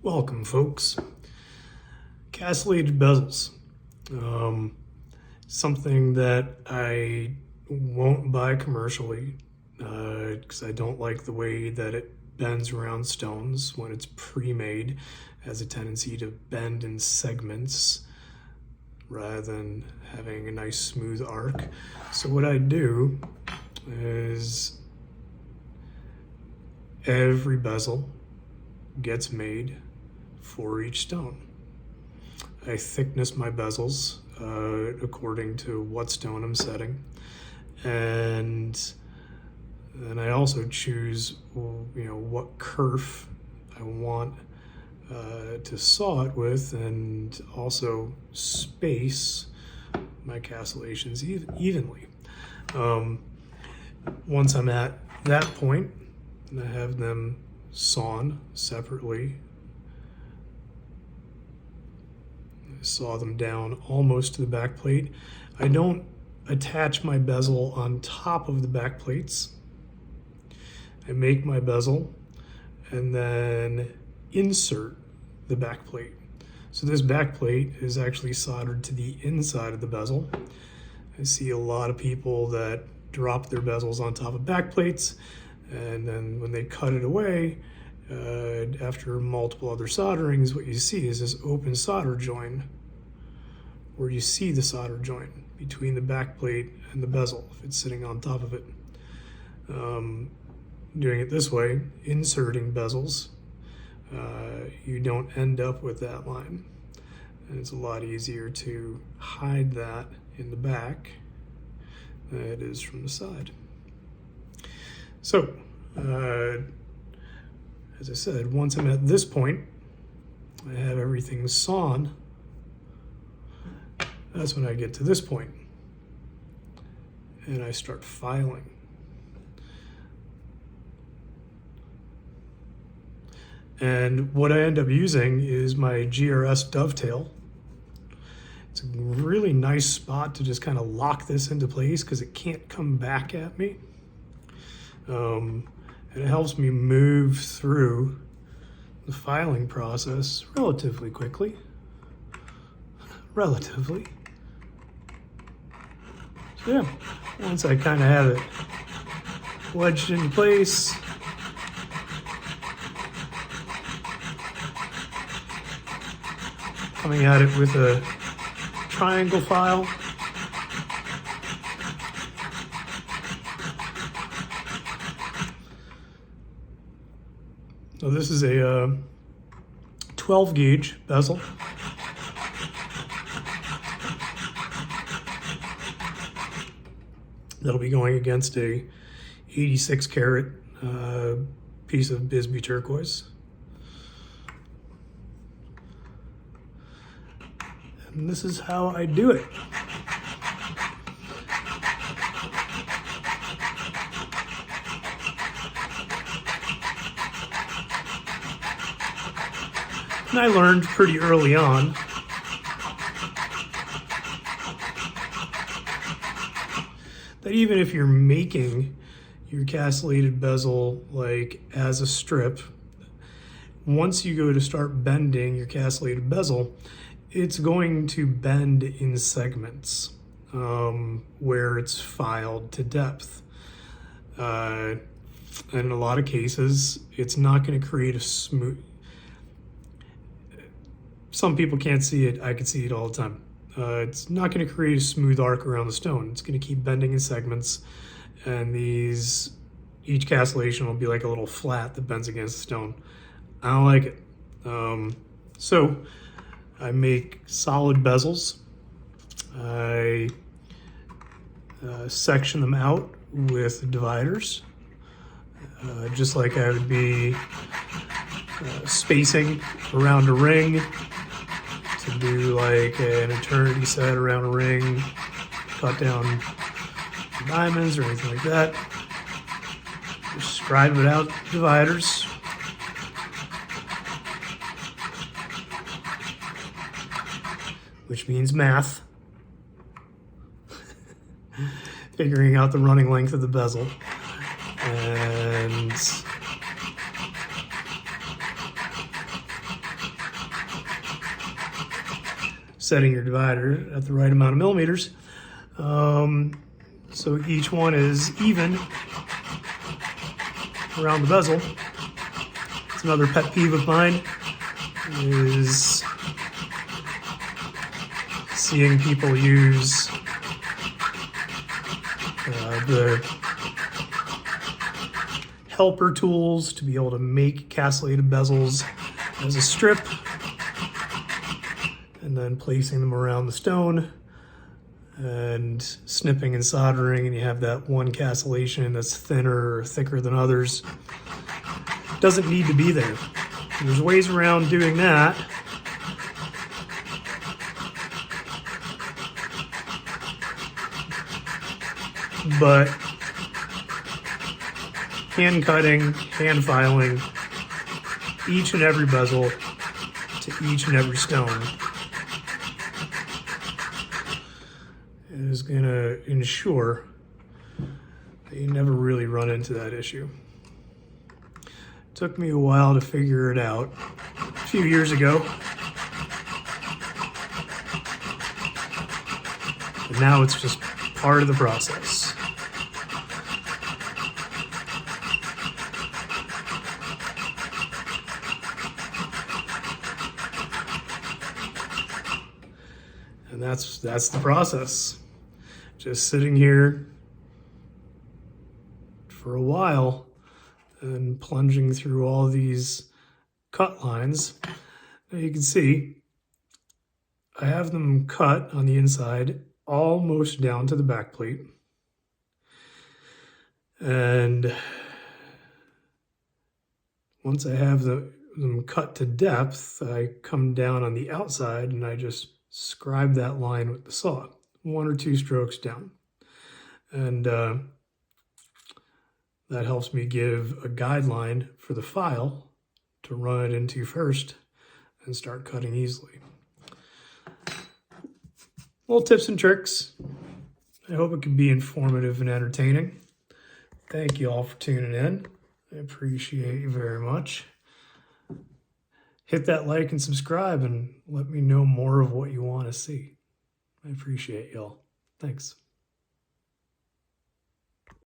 Welcome, folks. Castleated Bezels. Something that I won't buy commercially because I don't like the way that it bends around stones when it's pre-made. It has a tendency to bend in segments rather than having a nice smooth arc. So what I do is every bezel gets made for each stone. I thickness my bezels according to what stone I'm setting, and then I also choose, what kerf I want to saw it with, and also space my castellations evenly. Once I'm at that point, I have them sawn separately. I saw them down almost to the back plate. I don't attach my bezel on top of the back plates. I make my bezel and then insert the back plate. So this back plate is actually soldered to the inside of the bezel. I see a lot of people that drop their bezels on top of back plates, and then when they cut it away, after multiple other solderings, what you see is this open solder joint where you see the solder joint between the back plate and the bezel if it's sitting on top of it. Doing it this way, inserting bezels, you don't end up with that line. And it's a lot easier to hide that in the back than it is from the side. So, as I said, once I'm at this point, I have everything sawn. That's when I get to this point, and I start filing. And what I end up using is my GRS dovetail. It's a really nice spot to just kind of lock this into place because it can't come back at me. And it helps me move through the filing process relatively quickly. So yeah, once I kind of have it wedged into place, coming at it with a triangle file. So this is a 12 gauge bezel. That'll be going against a 86 carat piece of Bisbee turquoise. And this is how I do it. And I learned pretty early on that even if you're making your castellated bezel like as a strip, once you go to start bending your castellated bezel, it's going to bend in segments where it's filed to depth. And in a lot of cases, it's not going to create a smooth... Some people can't see it. I can see it all the time. It's not going to create a smooth arc around the stone. It's going to keep bending in segments, and each castellation will be like a little flat that bends against the stone. I don't like it. So I make solid bezels. I section them out with dividers, just like I would be spacing around a ring to do like an eternity set around a ring, cut down diamonds or anything like that. Just scribe it out dividers. Which means math. Figuring out the running length of the bezel. And setting your divider at the right amount of millimeters. So each one is even around the bezel. It's another pet peeve of mine is seeing people use the helper tools to be able to make castellated bezels as a strip and then placing them around the stone and snipping and soldering, and you have that one castellation that's thinner or thicker than others. Doesn't need to be there. There's ways around doing that. But hand cutting, hand filing each and every bezel to each and every stone is going to ensure that you never really run into that issue. It took me a while to figure it out a few years ago. And now it's just part of the process. And that's the process. Just sitting here for a while and plunging through all these cut lines. Now you can see I have them cut on the inside almost down to the back plate. And once I have them cut to depth, I come down on the outside and I just scribe that line with the saw, 1 or 2 strokes down. And that helps me give a guideline for the file to run it into first and start cutting easily. Little tips and tricks. I hope it can be informative and entertaining. Thank you all for tuning in. I appreciate you very much. Hit that like and subscribe and let me know more of what you want to see. I appreciate y'all. Thanks.